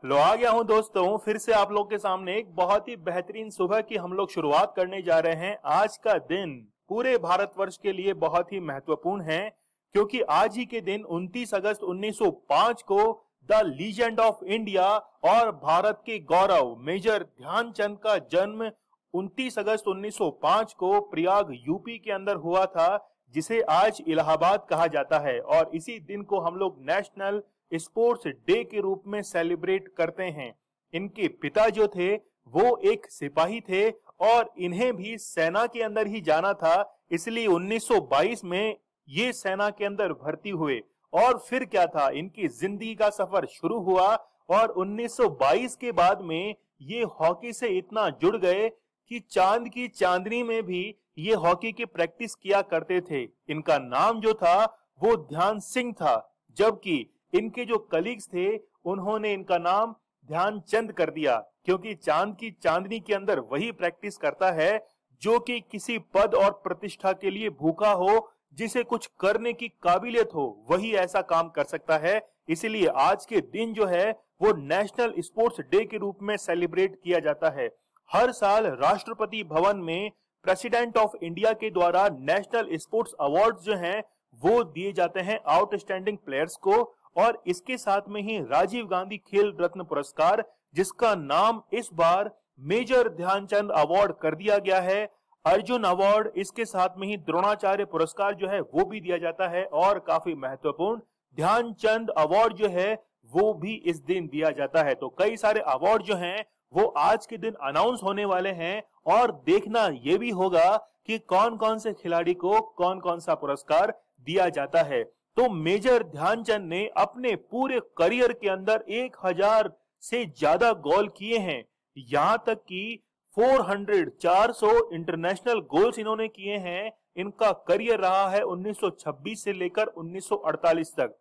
लो आ गया हूं दोस्तों, फिर से आप लोग के सामने एक बहुत ही बेहतरीन सुबह की हम लोग शुरुआत करने जा रहे हैं। आज का दिन पूरे भारतवर्ष के लिए बहुत ही महत्वपूर्ण है, क्योंकि आज ही के दिन 29 अगस्त 1905 को द लीजेंड ऑफ इंडिया और भारत के गौरव मेजर ध्यानचंद का जन्म 29 अगस्त 1905 को प्रयाग यूपी के अंदर हुआ था, जिसे आज इलाहाबाद कहा जाता है। और इसी दिन को हम लोग नेशनल स्पोर्ट्स डे के रूप में सेलिब्रेट करते हैं। इनके पिता जो थे वो एक सिपाही थे और इन्हें भी सेना के अंदर ही जाना था, इसलिए 1922 में ये सेना के अंदर भर्ती हुए। और फिर क्या था, इनकी जिंदगी का सफर शुरू हुआ और 1922 के बाद में ये हॉकी से इतना जुड़ गए कि चांद की चांदनी में भी ये हॉकी की प्रैक्टिस किया करते थे। इनका नाम जो था वो ध्यान सिंह था, जबकि इनके जो कलीग्स थे उन्होंने इनका नाम ध्यानचंद कर दिया, क्योंकि चांद की चांदनी के अंदर वही प्रैक्टिस करता है जो कि किसी पद और प्रतिष्ठा के लिए भूखा हो, जिसे कुछ करने की काबिलियत हो, वही ऐसा काम कर सकता है। इसीलिए आज के दिन जो है वो नेशनल स्पोर्ट्स डे के रूप में सेलिब्रेट किया जाता है। हर साल राष्ट्रपति भवन में प्रेसिडेंट ऑफ इंडिया के द्वारा नेशनल स्पोर्ट्स अवार्ड जो हैं वो दिए जाते हैं आउटस्टैंडिंग प्लेयर्स को। और इसके साथ में ही राजीव गांधी खेल रत्न पुरस्कार, जिसका नाम इस बार मेजर ध्यानचंद अवार्ड कर दिया गया है, अर्जुन अवार्ड, इसके साथ में ही द्रोणाचार्य पुरस्कार जो है वो भी दिया जाता है। और काफी महत्वपूर्ण ध्यानचंद अवार्ड जो है वो भी इस दिन दिया जाता है। तो कई सारे अवार्ड जो हैं वो आज के दिन अनाउंस होने वाले हैं और देखना ये भी होगा कि कौन कौन से खिलाड़ी को कौन कौन सा पुरस्कार दिया जाता है। तो मेजर ध्यानचंद ने अपने पूरे करियर के अंदर 1000 से ज्यादा गोल किए हैं, यहां तक कि 400 इंटरनेशनल गोल्स इन्होंने किए हैं। इनका करियर रहा है 1926 से लेकर 1948 तक।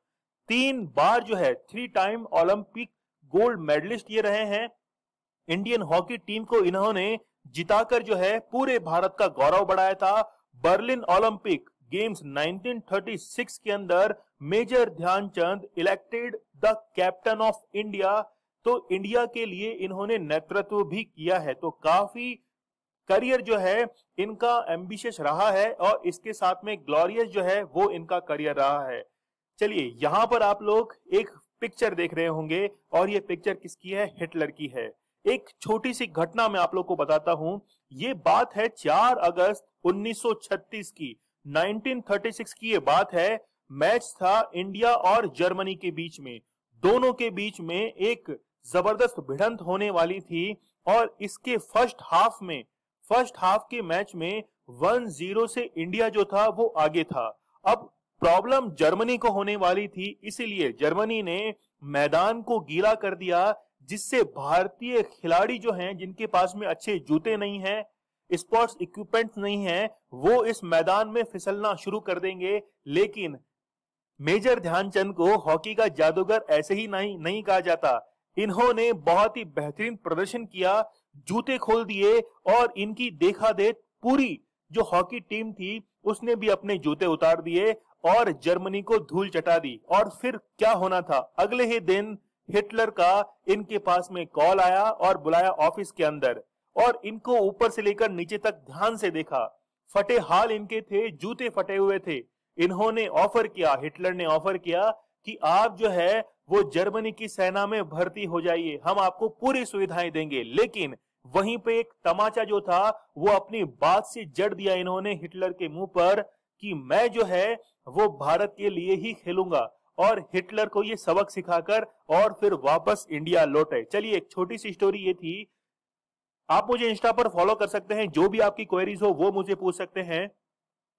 3 बार जो है 3 टाइम ओलंपिक गोल्ड मेडलिस्ट ये रहे हैं। इंडियन हॉकी टीम को इन्होंने जिताकर जो है पूरे भारत का गौरव बढ़ाया था। बर्लिन ओलंपिक गेम्स 1936 के अंदर major Dhyanchand elected the captain of India, तो इंडिया के लिए इन्होंने नेतृत्व भी किया है। तो काफी करियर जो है इनका एम्बिशियस रहा है और इसके साथ में ग्लोरियस जो है वो इनका करियर रहा है। चलिए, यहां पर आप लोग एक पिक्चर देख रहे होंगे और ये पिक्चर किसकी है? हिटलर की है। एक छोटी सी घटना मैं आप लोग को बताता हूं। ये बात है 4 अगस्त 1936 की, 1936 की ये बात है। मैच था इंडिया और जर्मनी के बीच में। दोनों के बीच में एक जबरदस्त भिड़ंत होने वाली थी और इसके फर्स्ट हाफ के मैच में 1-0 से इंडिया जो था वो आगे था। अब प्रॉब्लम जर्मनी को होने वाली थी, इसीलिए जर्मनी ने मैदान को गीला कर दिया, जिससे भारतीय खिलाड़ी जो हैं जिनके पास में अच्छे जूते नहीं हैं, स्पोर्ट्स इक्विपमेंट्स नहीं है, वो इस मैदान में फिसलना शुरू कर देंगे। लेकिन मेजर ध्यानचंद को हॉकी का जादूगर ऐसे ही नहीं कहा जाता। इन्होंने बहुत ही बेहतरीन प्रदर्शन किया, जूते खोल दिए और इनकी देखा देख पूरी जो हॉकी टीम थी उसने भी अपने जूते उतार दिए और जर्मनी को धूल चटा दी। और फिर क्या होना था, अगले ही दिन हिटलर का इनके पास में कॉल आया और बुलाया ऑफिस के अंदर, और इनको ऊपर से लेकर नीचे तक ध्यान से देखा। फटे हाल इनके थे, जूते फटे हुए थे। इन्होंने ऑफर किया, हिटलर ने ऑफर किया कि आप जो है वो जर्मनी की सेना में भर्ती हो जाइए, हम आपको पूरी सुविधाएं देंगे। लेकिन वहीं पे एक तमाचा जो था वो अपनी बात से जड़ दिया इन्होंने हिटलर के मुंह पर कि मैं जो है वो भारत के लिए ही खेलूंगा, और हिटलर को ये सबक सिखाकर और फिर वापस इंडिया लौटे। चलिए, एक छोटी सी स्टोरी ये थी। आप मुझे इंस्टा पर फॉलो कर सकते हैं, जो भी आपकी क्वेरीज हो वो मुझे पूछ सकते हैं।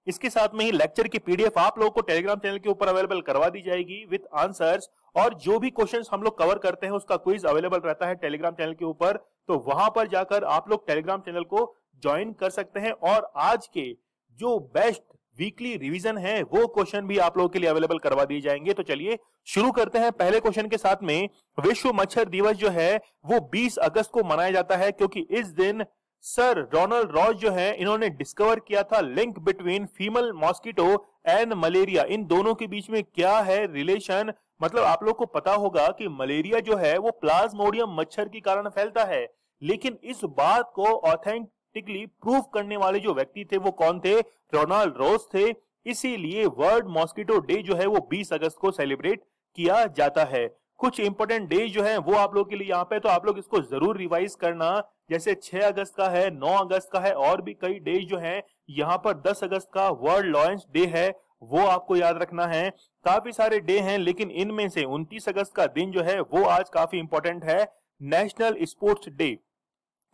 इसके साथ में ही लेक्चर की पीडीएफ आप लोगों को टेलीग्राम चैनल के ऊपर अवेलेबल करवा दी जाएगी विद आंसर्स, और जो भी क्वेश्चंस हम लोग कवर करते हैं उसका क्विज अवेलेबल रहता है टेलीग्राम चैनल के ऊपर। तो वहां पर जाकर आप लोग टेलीग्राम चैनल को ज्वाइन कर सकते हैं और आज के जो बेस्ट वीकली रिवीजन है वो क्वेश्चन भी आप लोगों के लिए अवेलेबल करवा दिए जाएंगे। तो चलिए शुरू करते हैं पहले क्वेश्चन के साथ में। विश्व मच्छर दिवस जो है वो 20 अगस्त को मनाया जाता है, क्योंकि इस दिन सर रोनाल्ड रॉस जो है इन्होंने डिस्कवर किया था link between female mosquito and malaria. इन दोनों के बीच में क्या है रिलेशन, मतलब आप लोग को पता होगा कि मलेरिया जो है वो प्लाज्मोडियम मच्छर के कारण फैलता है, लेकिन इस बात को ऑथेंटिकली प्रूव करने वाले जो व्यक्ति थे वो कौन थे? रोनाल्ड रोज थे। इसीलिए वर्ल्ड मॉस्किटो डे जो है वो 20 अगस्त को सेलिब्रेट किया जाता है। कुछ इंपॉर्टेंट डे जो है वो आप लोग के लिए यहाँ पे, तो आप लोग इसको जरूर रिवाइज करना। जैसे 6 अगस्त का है, 9 अगस्त का है, और भी कई डे जो है। यहाँ पर 10 अगस्त का वर्ल्ड लॉन्च डे है, वो आपको याद रखना है। काफी सारे डे हैं, लेकिन इनमें से 29 अगस्त का दिन जो है वो आज काफी इंपॉर्टेंट है, नेशनल स्पोर्ट्स डे।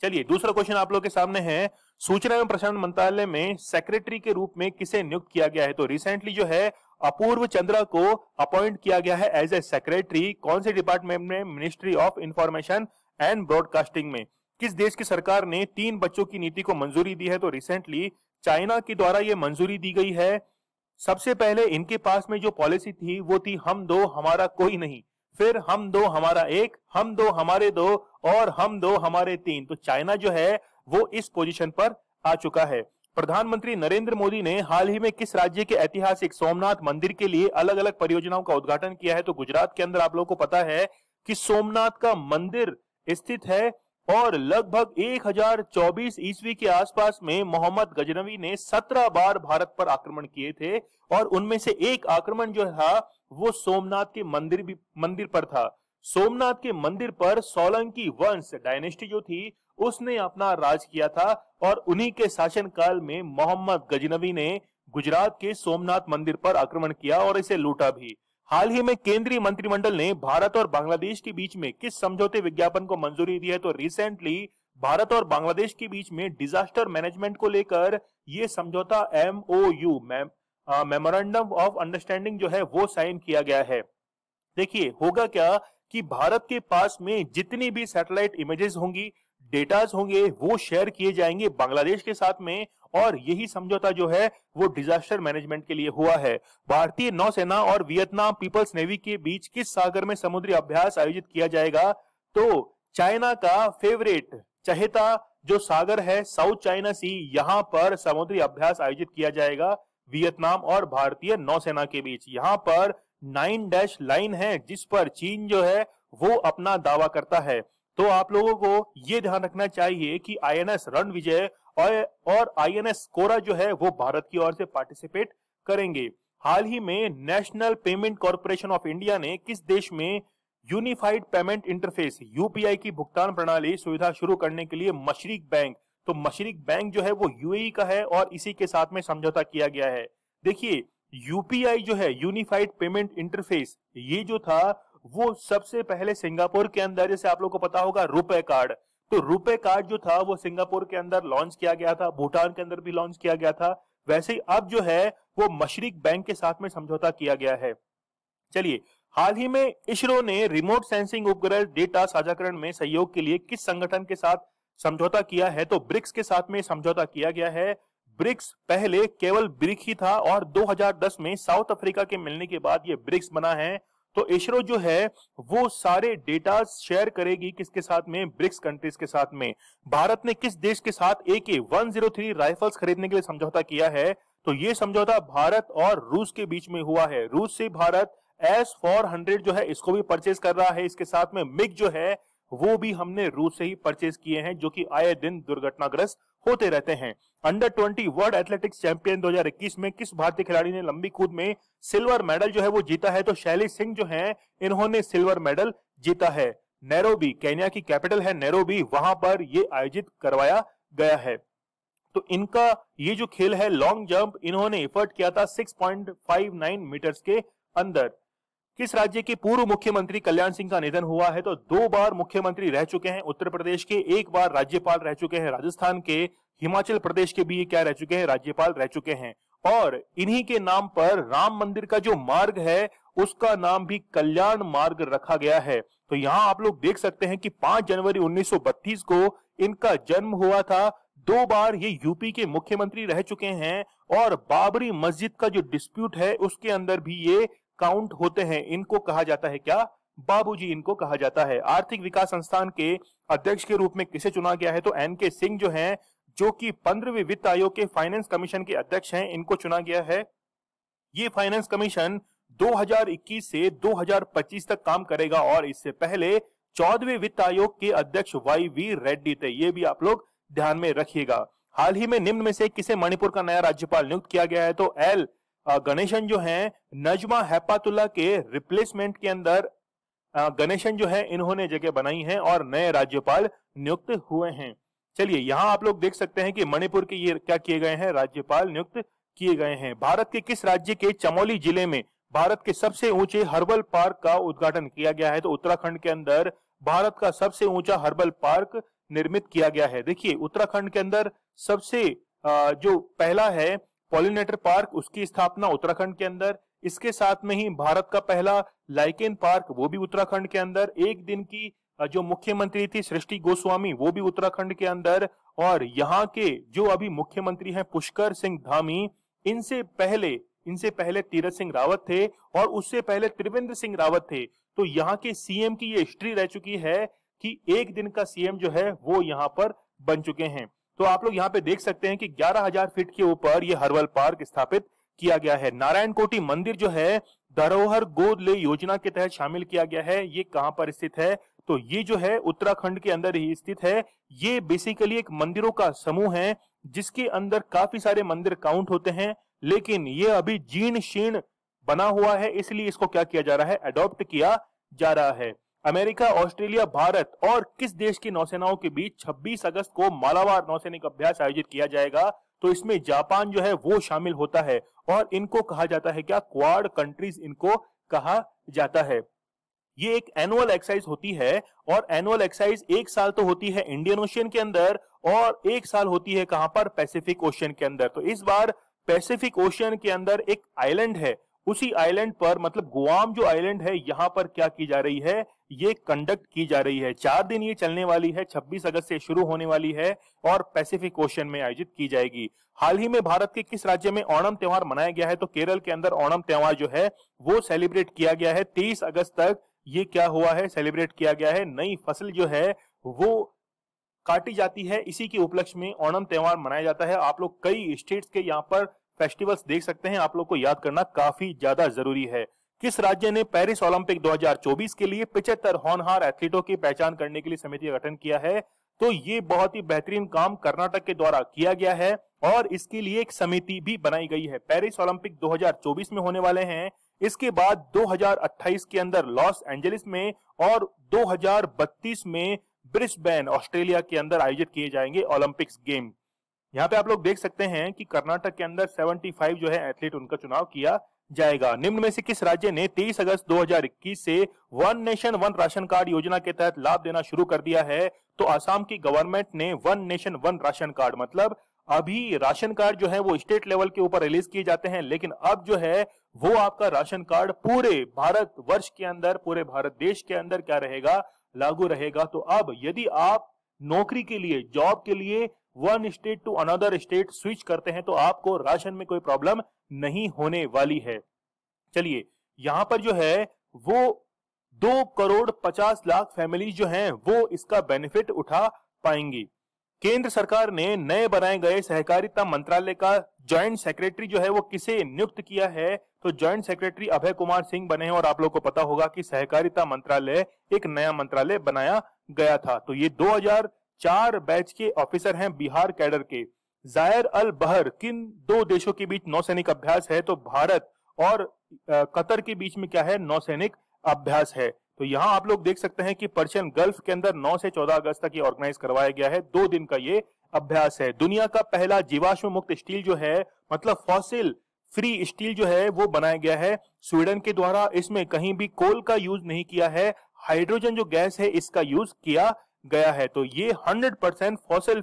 चलिए दूसरा क्वेश्चन आप लोग के सामने है, सूचना एवं प्रसारण मंत्रालय में सेक्रेटरी के रूप में किसे नियुक्त किया गया है? तो रिसेंटली जो है अपूर्व चंद्रा को अपॉइंट किया गया है एज ए सेक्रेटरी। कौन से डिपार्टमेंट में? Ministry of information and broadcasting में। किस देश की सरकार ने 3 बच्चों की नीति को मंजूरी दी है? तो रिसेंटली चाइना के द्वारा यह मंजूरी दी गई है। सबसे पहले इनके पास में जो पॉलिसी थी वो थी हम दो हमारा कोई नहीं, फिर हम दो हमारा एक, हम दो हमारे दो, और हम दो हमारे तीन। तो चाइना जो है वो इस पोजीशन पर आ चुका है। प्रधानमंत्री नरेंद्र मोदी ने हाल ही में किस राज्य के ऐतिहासिक सोमनाथ मंदिर के लिए अलग अलग परियोजनाओं का उद्घाटन किया है? तो गुजरात के अंदर आप लोगों को पता है कि सोमनाथ का मंदिर स्थित है, और लगभग 1024 ईस्वी के आसपास में मोहम्मद गजनवी ने 17 बार भारत पर आक्रमण किए थे, और उनमें से एक आक्रमण जो था वो सोमनाथ के मंदिर पर था। सोमनाथ के मंदिर पर सोलंकी वंश डायनेस्टी जो थी उसने अपना राज किया था, और उन्हीं के शासनकाल में मोहम्मद गजनवी ने गुजरात के सोमनाथ मंदिर पर आक्रमण किया और इसे लूटा भी। हाल ही में केंद्रीय मंत्रिमंडल ने भारत और बांग्लादेश के बीच में किस समझौते विज्ञापन को मंजूरी दी है? तो रिसेंटली भारत और बांग्लादेश के बीच में डिजास्टर मैनेजमेंट को लेकर यह समझौता MOU मेमोरेंडम ऑफ अंडरस्टैंडिंग जो है वो साइन किया गया है। देखिए होगा क्या कि भारत के पास में जितनी भी सैटेलाइट इमेजेस होंगी, डेटास होंगे, वो शेयर किए जाएंगे बांग्लादेश के साथ में, और यही समझौता जो है वो डिजास्टर मैनेजमेंट के लिए हुआ है। भारतीय नौसेना और वियतनाम पीपल्स नेवी के बीच किस सागर में समुद्री अभ्यास आयोजित किया जाएगा? तो चाइना का फेवरेट चहेता जो सागर है साउथ चाइना सी, यहां पर समुद्री अभ्यास आयोजित किया जाएगा वियतनाम और भारतीय नौसेना के बीच। यहां पर 9 डैश लाइन है जिस पर चीन जो है वो अपना दावा करता है। तो आप लोगों को यह ध्यान रखना चाहिए कि INS रणविजय और INS कोरा जो है वो भारत की ओर से पार्टिसिपेट करेंगे। हाल ही में national payment corporation of India ने किस देश में यूनिफाइड पेमेंट इंटरफेस UPI की भुगतान प्रणाली सुविधा शुरू करने के लिए मशरिक बैंक, तो मशरिक बैंक जो है वो UAE का है, और इसी के साथ में समझौता किया गया है। देखिए UPI जो है यूनिफाइड पेमेंट इंटरफेस, ये जो था वो सबसे पहले सिंगापुर के अंदर, जैसे आप लोग को पता होगा रुपए कार्ड, तो रुपए कार्ड जो था वो सिंगापुर के अंदर लॉन्च किया गया था, भूटान के अंदर भी लॉन्च किया गया था। वैसे ही अब जो है वो मशरिक बैंक के साथ में समझौता किया गया है। चलिए हाल ही में इसरो ने रिमोट सेंसिंग उपग्रह डेटा साझाकरण में सहयोग के लिए किस संगठन के साथ समझौता किया है? तो ब्रिक्स के साथ में समझौता किया गया है। ब्रिक्स पहले केवल ब्रिक ही था, और 2010 में साउथ अफ्रीका के मिलने के बाद ये ब्रिक्स बना है। तो इसरो जो है वो सारे डेटा शेयर करेगी किसके साथ में? ब्रिक्स कंट्रीज के साथ में। भारत ने किस देश के साथ AK-103 राइफल्स खरीदने के लिए समझौता किया है? तो ये समझौता भारत और रूस के बीच में हुआ है। रूस से भारत S-400 जो है इसको भी परचेज कर रहा है। इसके साथ में मिग जो है वो भी हमने रूस से ही परचेज किए हैं, जो कि आए दिन दुर्घटनाग्रस्त होते रहते हैं। अंडर 20 वर्ल्ड एथलेटिक्स चैंपियन 2021 में किस भारतीय खिलाड़ी ने लंबी कूद में सिल्वर मेडल जो है वो जीता है? तो शैली सिंह जो है इन्होंने सिल्वर मेडल जीता है। नैरोबी, केन्या की कैपिटल है नैरोबी, वहां पर ये आयोजित करवाया गया है। तो इनका ये जो खेल है लॉन्ग जंप, इन्होंने एफर्ट किया था 6.59 मीटर्स के अंदर। किस राज्य के पूर्व मुख्यमंत्री कल्याण सिंह का निधन हुआ है? तो 2 बार मुख्यमंत्री रह चुके हैं उत्तर प्रदेश के, 1 बार राज्यपाल रह चुके हैं राजस्थान के, हिमाचल प्रदेश के भी ये क्या रह चुके हैं? राज्यपाल रह चुके हैं। और इन्हीं के नाम पर राम मंदिर का जो मार्ग है उसका नाम भी कल्याण मार्ग रखा गया है। तो यहाँ आप लोग देख सकते हैं कि 5 जनवरी 1932 को इनका जन्म हुआ था। 2 बार ये यूपी के मुख्यमंत्री रह चुके हैं, और बाबरी मस्जिद का जो डिस्प्यूट है उसके अंदर भी ये काउंट होते हैं। इनको कहा जाता है क्या? बाबूजी इनको कहा जाता है। आर्थिक विकास संस्थान के अध्यक्ष के रूप में किसे चुना गया है? तो NK सिंह जो हैं, जो कि 15वें वित्त आयोग के फाइनेंस कमीशन के अध्यक्ष हैं, इनको चुना गया है। ये फाइनेंस कमीशन 2021 से 2025 तक काम करेगा और इससे पहले 14वें वित्त आयोग के अध्यक्ष YV रेड्डी थे। ये भी आप लोग ध्यान में रखिएगा। हाल ही में निम्न में से किसे मणिपुर का नया राज्यपाल नियुक्त किया गया है? तो एल गणेशन जो है नजमा हेपातुल्ला के रिप्लेसमेंट के अंदर गणेशन जो है इन्होंने जगह बनाई है और नए राज्यपाल नियुक्त हुए हैं। चलिए यहां आप लोग देख सकते हैं कि मणिपुर के ये क्या किए गए हैं, राज्यपाल नियुक्त किए गए हैं। भारत के किस राज्य के चमोली जिले में भारत के सबसे ऊंचे हर्बल पार्क का उद्घाटन किया गया है? तो उत्तराखंड के अंदर भारत का सबसे ऊंचा हर्बल पार्क निर्मित किया गया है। देखिए उत्तराखंड के अंदर सबसे जो पहला है पॉलिनेटर पार्क, उसकी स्थापना उत्तराखंड के अंदर। इसके साथ में ही भारत का पहला लाइकेन पार्क, वो भी उत्तराखंड के अंदर। एक दिन की जो मुख्यमंत्री थी सृष्टि गोस्वामी, वो भी उत्तराखंड के अंदर। और यहाँ के जो अभी मुख्यमंत्री हैं पुष्कर सिंह धामी, इनसे पहले तीरथ सिंह रावत थे और उससे पहले त्रिवेंद्र सिंह रावत थे। तो यहाँ के सीएम की ये हिस्ट्री रह चुकी है कि एक दिन का सीएम जो है वो यहाँ पर बन चुके हैं। तो आप लोग यहाँ पे देख सकते हैं कि 11,000 फीट के ऊपर ये हर्बल पार्क स्थापित किया गया है। नारायण कोटि मंदिर जो है धरोहर गोद ले योजना के तहत शामिल किया गया है। ये कहां पर स्थित है? तो ये जो है उत्तराखंड के अंदर ही स्थित है। ये बेसिकली एक मंदिरों का समूह है जिसके अंदर काफी सारे मंदिर काउंट होते हैं, लेकिन ये अभी जीर्ण शीर्ण बना हुआ है, इसलिए इसको क्या किया जा रहा है, अडॉप्ट किया जा रहा है। अमेरिका, ऑस्ट्रेलिया, भारत और किस देश की नौसेनाओं के बीच 26 अगस्त को मालाबार नौसैनिक अभ्यास आयोजित किया जाएगा? तो इसमें जापान जो है वो शामिल होता है और इनको कहा जाता है क्या, क्वाड कंट्रीज इनको कहा जाता है। ये एक एनुअल एक्सरसाइज होती है और एनुअल एक्सरसाइज एक साल तो होती है इंडियन ओशियन के अंदर और एक साल होती है कहां पर, पैसिफिक ओशियन के अंदर। तो इस बार पैसिफिक ओशियन के अंदर एक आइलैंड है, उसी आइलैंड पर मतलब गुआम जो आइलैंड है यहां पर क्या की जा रही है, ये कंडक्ट की जा रही है। 4 दिन ये चलने वाली है, 26 अगस्त से शुरू होने वाली है और पैसिफिक ओशियन में आयोजित की जाएगी। हाल ही में भारत के किस राज्य में ओणम त्योहार मनाया गया है? तो केरल के अंदर ओणम त्योहार जो है वो सेलिब्रेट किया गया है। 23 अगस्त तक ये क्या हुआ है, सेलिब्रेट किया गया है। नई फसल जो है वो काटी जाती है, इसी के उपलक्ष्य में ओणम त्योहार मनाया जाता है। आप लोग कई स्टेट्स के यहाँ पर फेस्टिवल्स देख सकते हैं, आप लोग को याद करना काफी ज्यादा जरूरी है। किस राज्य ने पेरिस ओलंपिक 2024 के लिए 75 होनहार एथलीटों की पहचान करने के लिए समिति का गठन किया है? तो ये बहुत ही बेहतरीन काम कर्नाटक के द्वारा किया गया है और इसके लिए एक समिति भी बनाई गई है। पेरिस ओलंपिक 2024 में होने वाले हैं, इसके बाद 2028 के अंदर लॉस एंजलिस में और 2032 में ब्रिस्बेन ऑस्ट्रेलिया के अंदर आयोजित किए जाएंगे ओलंपिक्स गेम। यहाँ पे आप लोग देख सकते हैं कि कर्नाटक के अंदर 75 जो है एथलीट, उनका चुनाव किया जाएगा। निम्न में से किस राज्य ने 23 अगस्त 2021 से one nation one ration card योजना के तहत लाभ देना शुरू कर दिया है? तो असम की गवर्नमेंट ने one nation one ration card, मतलब अभी राशन कार्ड जो है वो स्टेट लेवल के ऊपर रिलीज किए जाते हैं, लेकिन अब जो है वो आपका राशन कार्ड पूरे भारत वर्ष के अंदर, पूरे भारत देश के अंदर क्या रहेगा, लागू रहेगा। तो अब यदि आप नौकरी के लिए, जॉब के लिए one state to another state switch करते हैं तो आपको राशन में कोई प्रॉब्लम नहीं होने वाली है। चलिए यहां पर जो है वो 2,50,00,000 फैमिली जो हैं वो इसका बेनिफिट उठा पाएंगी। केंद्र सरकार ने नए बनाए गए सहकारिता मंत्रालय का जॉइंट सेक्रेटरी जो है वो किसे नियुक्त किया है? तो जॉइंट सेक्रेटरी अभय कुमार सिंह बने हैं और आप लोग को पता होगा कि सहकारिता मंत्रालय एक नया मंत्रालय बनाया गया था। तो ये 2004 बैच के ऑफिसर हैं बिहार कैडर के। जायर अल बहर किन 2 देशों के बीच नौसैनिक अभ्यास है? तो भारत और कतर के बीच में क्या है, नौसैनिक अभ्यास है। तो यहाँ आप लोग देख सकते हैं कि पर्शियन गल्फ के अंदर 9 से 14 अगस्त तक ये ऑर्गेनाइज करवाया गया है। 2 दिन का ये अभ्यास है। दुनिया का पहला जीवाश्म मुक्त स्टील जो है, मतलब फॉसिल फ्री स्टील जो है वो बनाया गया है स्वीडन के द्वारा। इसमें कहीं भी कोल का यूज नहीं किया है, हाइड्रोजन जो गैस है इसका यूज किया गया है। तो ये 100% फॉसिल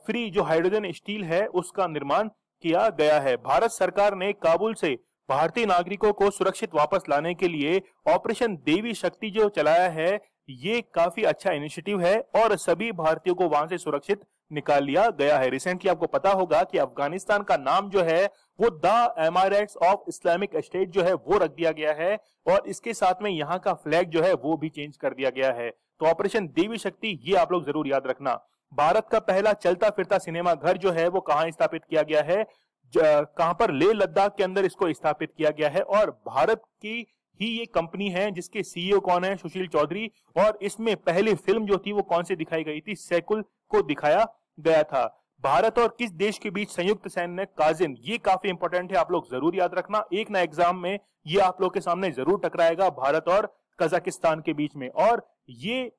फ्री जो हाइड्रोजन स्टील है उसका निर्माण किया गया है। भारत सरकार ने काबुल से भारतीय नागरिकों को सुरक्षित वापस लाने के लिए ऑपरेशन देवी शक्ति जो चलाया है, ये काफी अच्छा इनिशिएटिव है और सभी भारतीयों को वहां से सुरक्षित निकाल लिया गया है। रिसेंटली आपको पता होगा कि अफगानिस्तान का नाम जो है वो the Emirates of Islamic state जो है वो रख दिया गया है और इसके साथ में यहाँ का फ्लैग जो है वो भी चेंज कर दिया गया है। तो ऑपरेशन देवी शक्ति ये आप लोग जरूर याद रखना। भारत का पहला चलता फिरता सिनेमा घर जो है वो कहाँ स्थापित किया गया है? कहां पर, लेह लद्दाख के अंदर इसको स्थापित किया गया है। और भारत की ही ये कंपनी है जिसके सीईओ कौन है, सुशील चौधरी। और इसमें पहली फिल्म जो थी वो कौन सी दिखाई गई थी, सैकुल को दिखाया गया था। भारत और किस देश के बीच संयुक्त सैन्य काजिन, ये काफी इंपॉर्टेंट है, आप लोग जरूर याद रखना, एक ना एग्जाम में ये आप लोग के सामने जरूर टकराएगा, भारत और कजाकिस्तान के बीच में। और ये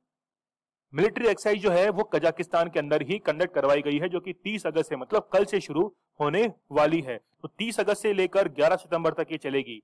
मिलिट्री एक्सरसाइज जो है वो कजाकिस्तान के अंदर ही कंडक्ट करवाई गई है, जो कि 30 अगस्त से, मतलब कल से शुरू होने वाली है। तो 30 अगस्त से लेकर 11 सितंबर तक ये चलेगी।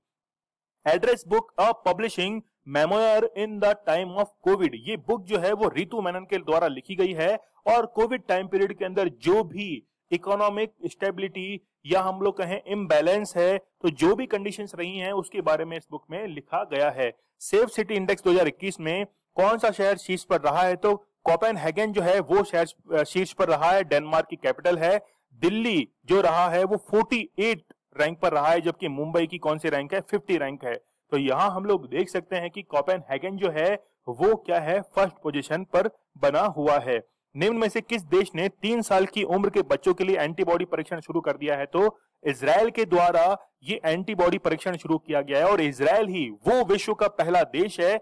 Address book a publishing memoir in the time of Covid, ये बुक जो है वो रितु मेनन के द्वारा लिखी गई है। और कोविड टाइम पीरियड के अंदर जो भी इकोनॉमिक स्टेबिलिटी या हम लोग कहें इम्बैलेंस है, तो जो भी कंडीशंस रही हैं उसके बारे में इस बुक में लिखा गया है। सेफ सिटी इंडेक्स 2021 में कौन सा शहर शीर्ष पर रहा है, तो कोपेनहेगन जो है वो शहर शीर्ष पर रहा है, डेनमार्क की कैपिटल है। दिल्ली जो रहा है वो 48 रैंक पर रहा है, जबकि मुंबई की कौन सी रैंक है, 50 रैंक है। तो यहां हम लोग देख सकते हैं कि कोपेनहेगन जो है वो क्या है, फर्स्ट पोजीशन पर बना हुआ है। निम्न में से किस देश ने 3 साल की उम्र के बच्चों के लिए एंटीबॉडी परीक्षण शुरू कर दिया है, तो इजराइल के द्वारा ये एंटीबॉडी परीक्षण शुरू किया गया है। और इजराइल ही वो विश्व का पहला देश है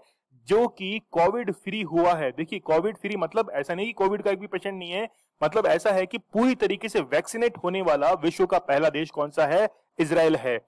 जो कि कोविड फ्री हुआ है। देखिए कोविड फ्री मतलब ऐसा नहीं कि कोविड का एक भी पेशेंट नहीं है, मतलब ऐसा है कि पूरी तरीके से वैक्सीनेट होने वाला विश्व का पहला देश कौन सा है, इजराइल है।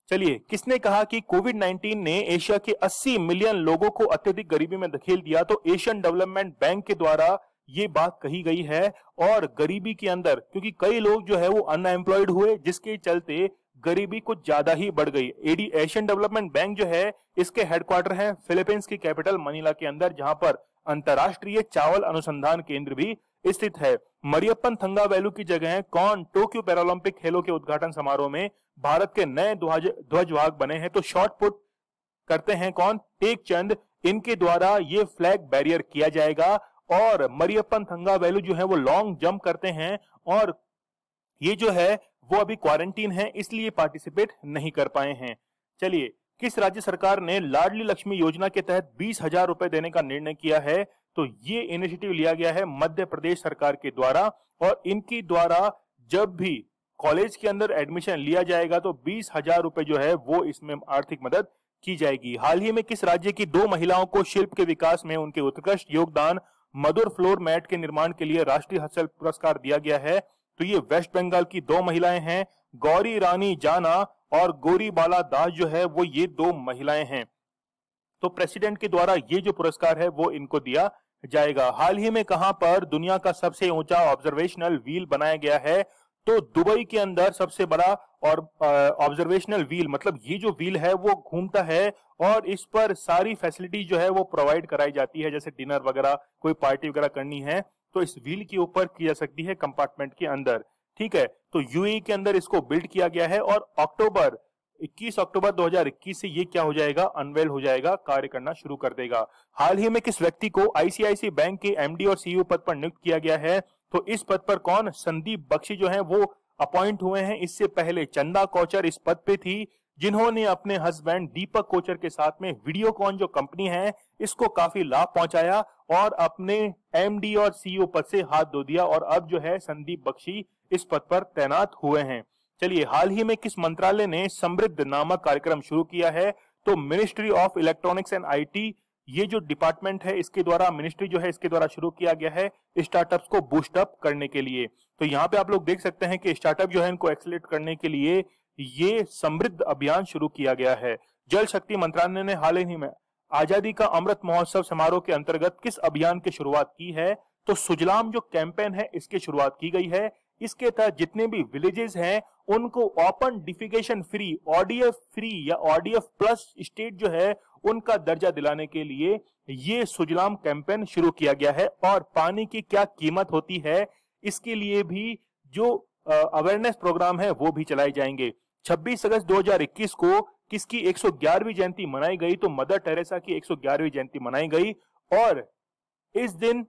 चलिए, किसने कहा कि कोविड 19 ने एशिया के 80 मिलियन लोगों को अत्यधिक गरीबी में धकेल दिया, तो एशियन डेवलपमेंट बैंक के द्वारा ये बात कही गई है। और गरीबी के अंदर क्योंकि कई लोग जो है वो अनएम्प्लॉयड हुए, जिसके चलते गरीबी कुछ ज्यादा ही बढ़ गई। एशियन डेवलपमेंट बैंक जो है इसके हेडक्वार्टर है फिलीपींस की कैपिटल मनीला के अंदर, जहां पर अंतरराष्ट्रीय चावल अनुसंधान केंद्र भी स्थित है। मरियप्पन थंगावेलु की जगह कौन टोक्यो पैरालंपिक खेलों के उद्घाटन समारोह में भारत के नए ध्वजवाहक बने हैं, तो शॉट पुट करते हैं कौन, टेक चंद, इनके द्वारा ये फ्लैग बैरियर किया जाएगा। और मरियप्पन थंगावेलु जो है वो लॉन्ग जंप करते हैं, और ये जो है वो अभी क्वारंटीन है, इसलिए पार्टिसिपेट नहीं कर पाए हैं। चलिए, किस राज्य सरकार ने लाडली लक्ष्मी योजना के तहत 20,000 रुपए देने का निर्णय किया है, तो ये इनिशिएटिव लिया गया है मध्य प्रदेश सरकार के द्वारा। और इनकी द्वारा जब भी कॉलेज के अंदर एडमिशन लिया जाएगा तो 20,000 रुपए जो है वो इसमें आर्थिक मदद की जाएगी। हाल ही में किस राज्य की 2 महिलाओं को शिल्प के विकास में उनके उत्कृष्ट योगदान मधुर फ्लोर मैट के निर्माण के लिए राष्ट्रीय हस्तशिल्प पुरस्कार दिया गया है, तो ये वेस्ट बंगाल की 2 महिलाएं हैं, गौरी रानी जाना और गोरी बाला दास जो है वो ये 2 महिलाएं हैं। तो प्रेसिडेंट के द्वारा ये जो पुरस्कार है वो इनको दिया जाएगा। हाल ही में कहां पर दुनिया का सबसे ऊंचा ऑब्जर्वेशनल व्हील बनाया गया है, तो दुबई के अंदर सबसे बड़ा और ऑब्जर्वेशनल व्हील, मतलब ये जो व्हील है वो घूमता है और इस पर सारी फैसिलिटी जो है वो प्रोवाइड कराई जाती है, जैसे डिनर वगैरह, कोई पार्टी वगैरह करनी है तो इस व्हील के ऊपर की जा सकती है कंपार्टमेंट के अंदर। ठीक है, तो यूएई के अंदर इसको बिल्ड किया गया है और 21 अक्टूबर 2021 से ये क्या हो जाएगा, अनवेल हो जाएगा, कार्य करना शुरू कर देगा। हाल ही में किस व्यक्ति को आईसीआईसी बैंक के एमडी और सीईओ पद पर नियुक्त किया गया है, तो इस पद पर कौन, संदीप बख्शी जो है वो अपॉइंट हुए हैं। इससे पहले चंदा कोचर इस पद पे थी, जिन्होंने अपने हस्बैंड दीपक कोचर के साथ में वीडियोकॉन जो कंपनी है इसको काफी लाभ पहुंचाया और अपने एमडी और सीईओ पद से हाथ धो दिया, और अब जो है संदीप बख्शी इस पद पर तैनात हुए हैं। चलिए, हाल ही में किस मंत्रालय ने समृद्ध नामक कार्यक्रम शुरू किया है, तो ministry of electronics and IT, ये जो डिपार्टमेंट है इसके द्वारा, मिनिस्ट्री जो है इसके द्वारा शुरू किया गया है स्टार्टअप्स को बूस्ट अप करने के लिए। तो यहाँ पे आप लोग देख सकते हैं कि स्टार्टअप जो है इनको एक्सेलरेट करने के लिए ये समृद्ध अभियान शुरू किया गया है। जल शक्ति मंत्रालय ने हाल ही में आजादी का अमृत महोत्सव समारोह के अंतर्गत किस अभियान की शुरुआत की है, तो सुजलाम जो कैंपेन है इसकी शुरुआत की गई है। इसके तहत जितने भी विलेजेस हैं उनको open defecation free, ODF free या ओडीएफ प्लस स्टेट जो है उनका दर्जा दिलाने के लिए ये सुजलाम कैंपेन शुरू किया गया है। और पानी की क्या कीमत होती है इसके लिए भी जो अवेयरनेस प्रोग्राम है वो भी चलाए जाएंगे। 26 अगस्त 2021 को किसकी 111वीं जयंती मनाई गई, तो मदर टेरेसा की 111वीं जयंती मनाई गई। और इस दिन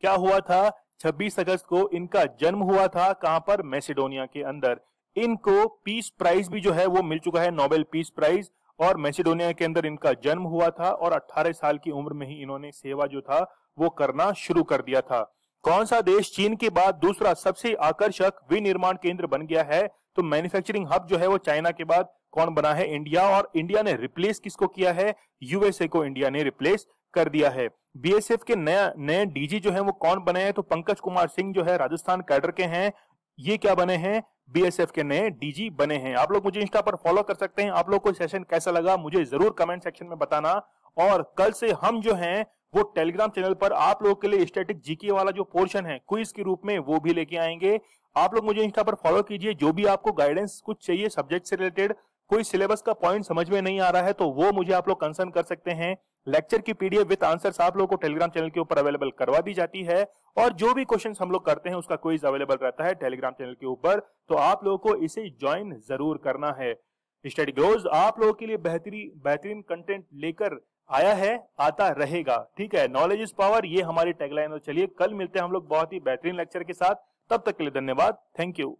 क्या हुआ था, 26 अगस्त को इनका जन्म हुआ था, कहां पर, मैसेडोनिया के अंदर। इनको पीस प्राइज भी जो है वो मिल चुका है, नोबेल पीस प्राइज, और मैसेडोनिया के अंदर इनका जन्म हुआ था और 18 साल की उम्र में ही इन्होंने सेवा जो था वो करना शुरू कर दिया था। कौन सा देश चीन के बाद दूसरा सबसे आकर्षक विनिर्माण केंद्र बन गया है? तो मैन्युफैक्चरिंग हब जो है वो चाइना के बाद कौन बना है? इंडिया। और इंडिया ने रिप्लेस किसको किया है? यूएसए को इंडिया ने रिप्लेस कर दिया है। बीएसएफ के नए डीजी जो है वो कौन बने हैं? तो पंकज कुमार सिंह जो है राजस्थान कैडर के हैं, ये क्या बने हैं? बीएसएफ के नए डीजी बने हैं। आप लोग मुझे इंस्टा पर फॉलो कर सकते हैं। आप लोग को सेशन कैसा लगा मुझे जरूर कमेंट सेक्शन में बताना। और कल से हम जो हैं वो टेलीग्राम चैनल पर आप लोगों के लिए स्टैटिक जीके वाला जो पोर्शन है क्विज के रूप में वो भी लेके आएंगे। आप लोग मुझे इंस्टा पर फॉलो कीजिए। जो भी आपको गाइडेंस कुछ चाहिए सब्जेक्ट से रिलेटेड, कोई सिलेबस का पॉइंट समझ में नहीं आ रहा है तो वो मुझे आप लोग कंसर्न कर सकते हैं। लेक्चर की पीडीएफ विद आंसर्स आप लोगों को टेलीग्राम चैनल के ऊपर अवेलेबल करवा दी जाती है। और जो भी क्वेश्चंस हम लोग करते हैं उसका क्विज अवेलेबल रहता है टेलीग्राम चैनल के ऊपर, तो आप लोगों को इसे ज्वाइन जरूर करना है। स्टडी ग्रोज आप लोगों के लिए बेहतरीन कंटेंट लेकर आया है, आता रहेगा। ठीक है, नॉलेज इज पावर, ये हमारी टैगलाइन है। चलिए कल मिलते हैं हम लोग बहुत ही बेहतरीन लेक्चर के साथ। तब तक के लिए धन्यवाद। Thank you.